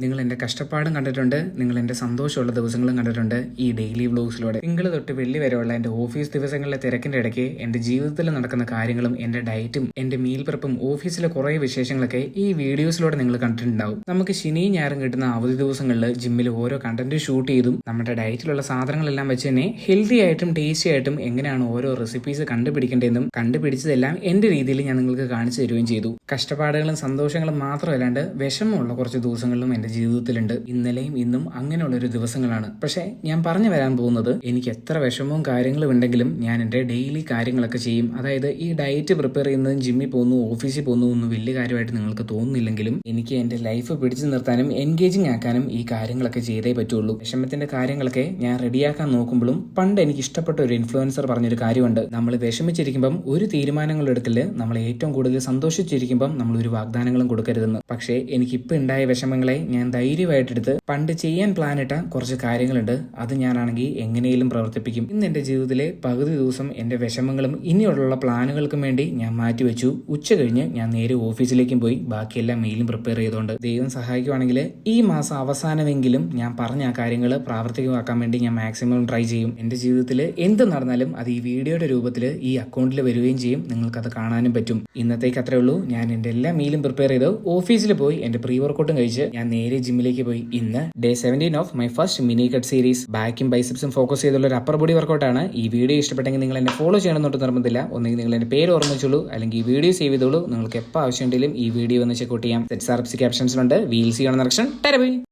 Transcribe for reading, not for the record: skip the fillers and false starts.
നിങ്ങൾ എൻ്റെ കഷ്ടപ്പാടും കണ്ടിട്ടുണ്ട്, നിങ്ങൾ എൻ്റെ സന്തോഷമുള്ള ദിവസങ്ങളും കണ്ടിട്ടുണ്ട് ഈ ഡെയിലി വ്ലോഗ്സിലൂടെ. തിങ്കൾ തൊട്ട് വെള്ളി വരെയുള്ള എൻ്റെ ഓഫീസ് ദിവസങ്ങളിലെ തിരക്കിൻ്റെ ഇടയ്ക്ക് എൻ്റെ ജീവിതത്തിൽ നടക്കുന്ന കാര്യങ്ങളും എൻ്റെ ഡയറ്റും എൻ്റെ മീൽ പ്രെപ്പും ഓഫീസിലെ കുറേ വിശേഷങ്ങളൊക്കെ ഈ വീഡിയോസിലൂടെ നിങ്ങൾ കണ്ടിട്ടുണ്ടാവും. നമുക്ക് ശനിയും ഞായറും കിട്ടുന്ന അവധി ദിവസങ്ങളിൽ ജിമ്മിൽ ഓരോ കണ്ടന്റ് ഷൂട്ട് ചെയ്തും നമ്മുടെ ഡയറ്റിലുള്ള സാധനങ്ങളെല്ലാം വെച്ച് തന്നെ ഹെൽത്തി ആയിട്ടും ടേസ്റ്റി ആയിട്ടും എങ്ങനെയാണ് ഓരോ റെസിപ്പീസ് കണ്ടുപിടിക്കേണ്ടതെന്നും കണ്ടുപിടിച്ചതെല്ലാം എൻ്റെ രീതിയിൽ ഞാൻ നിങ്ങൾക്ക് കാണിച്ചു തരുകയും ചെയ്തു. കഷ്ടപ്പാടുകളും സന്തോഷങ്ങളും മാത്രമല്ലാണ്ട് വിഷമമുള്ള കുറച്ച് ദിവസങ്ങളിലും എൻ്റെ ജീവിതത്തിലുണ്ട്. ഇന്നലെയും ഇന്നും അങ്ങനെയുള്ള ഒരു ദിവസങ്ങളാണ്. പക്ഷെ ഞാൻ പറഞ്ഞു വരാൻ പോകുന്നത്, എനിക്ക് എത്ര വിഷമവും കാര്യങ്ങളും ഉണ്ടെങ്കിലും ഞാൻ എൻ്റെ ഡെയിലി കാര്യങ്ങളൊക്കെ ചെയ്യും. അതായത് ഈ ഡയറ്റ് പ്രിപ്പയർ ചെയ്യുന്നതും ജിമ്മിൽ പോകുന്നു ഓഫീസിൽ പോകുന്നു ഒന്നും വലിയ കാര്യമായിട്ട് നിങ്ങൾക്ക് തോന്നുന്നില്ലെങ്കിലും എനിക്ക് എൻ്റെ ലൈഫ് പിടിച്ചു നിർത്താനും എൻഗേജിങ് ആക്കാനും ഈ കാര്യങ്ങളൊക്കെ ചെയ്തേ പറ്റുള്ളൂ. വിഷമത്തിന്റെ കാര്യങ്ങളൊക്കെ ഞാൻ റെഡിയാക്കാൻ നോക്കുമ്പോഴും പണ്ട് എനിക്ക് ഇഷ്ടപ്പെട്ട ഒരു ഇൻഫ്ലുവൻസർ പറഞ്ഞൊരു കാര്യമുണ്ട്, നമ്മൾ വിഷമിച്ചിരിക്കുമ്പം ഒരു തീരുമാനങ്ങൾ എടുക്കല്, നമ്മൾ ഏറ്റവും കൂടുതൽ സന്തോഷിച്ചിരിക്കുമ്പം നമ്മൾ ഒരു വാഗ്ദാനങ്ങളും കൊടുക്കരുതെന്ന്. പക്ഷേ എനിക്കിപ്പോൾ ഉണ്ടായ വിഷമങ്ങളെ ഞാൻ ധൈര്യമായിട്ടെടുത്ത് പണ്ട് ചെയ്യാൻ പ്ലാൻ ഇട്ട കുറച്ച് കാര്യങ്ങളുണ്ട്, അത് ഞാനാണെങ്കിൽ എങ്ങനെയും പ്രവർത്തിപ്പിക്കും. ഇന്ന് എൻ്റെ ജീവിതത്തിലെ പകുതി ദിവസം എൻ്റെ വിഷമങ്ങളും ഇനിയുള്ള പ്ലാനുകൾക്കും വേണ്ടി ഞാൻ മാറ്റിവെച്ചു. ഉച്ച കഴിഞ്ഞ് ഞാൻ നേരെ ഓഫീസിലേക്കും പോയി ബാക്കിയെല്ലാം മെയിലും പ്രിപ്പയർ ചെയ്തുകൊണ്ട് ദൈവം സഹായിക്കുവാണെങ്കിൽ ഈ മാസം അവസാനമെങ്കിലും ഞാൻ പറഞ്ഞ ആ കാര്യങ്ങൾ പ്രാവർത്തികമാക്കാൻ വേണ്ടി ഞാൻ മാക്സിമം ട്രൈ ചെയ്യും. എൻ്റെ ജീവിതത്തിൽ എന്ത് നടന്നാലും അത് ഈ വീഡിയോയുടെ രൂപത്തിൽ ഈ അക്കൗണ്ടിൽ വരികയും ചെയ്യും, നിങ്ങൾക്കത് കാണാനും പറ്റും. ഇന്നത്തേക്ക് അത്രേ ഉള്ളൂ. ഞാൻ എൻ്റെ എല്ലാ മീലും പ്രിപ്പയർ ചെയ്ത് ഓഫീസിൽ പോയി എൻ്റെ പ്രീ വർക്കൗട്ടും കഴിച്ച് ഞാൻ നേരെ ജിമ്മിലേക്ക് പോയി. ഇന്ന് day 17 of my first mini cut series. ബാക്കും ബൈസെപ്സും ഫോക്കസ് ചെയ്തുള്ള ഒരു അപ്പർ ബോഡി വർക്കൗട്ടാണ്. ഈ വീഡിയോ ഇഷ്ടപ്പെട്ടെങ്കിൽ നിങ്ങൾ എന്നെ ഫോളോ ചെയ്യണമെന്നൊട്ട് നിർബന്ധമില്ല. ഒന്നെങ്കിൽ നിങ്ങൾ എൻ്റെ പേര് ഓർമ്മിച്ചോളൂ, അല്ലെങ്കിൽ ഈ വീഡിയോ സേവ് ചെയ്തോളൂ. നിങ്ങൾക്ക് എപ്പോൾ ആവശ്യമുണ്ടെങ്കിലും ഈ വീഡിയോ ഒന്ന് ചെക്കൗട്ട് ചെയ്യാം. സെറ്റ് ക്യാപ്ഷൻസിലുണ്ട്. We'll see on the next.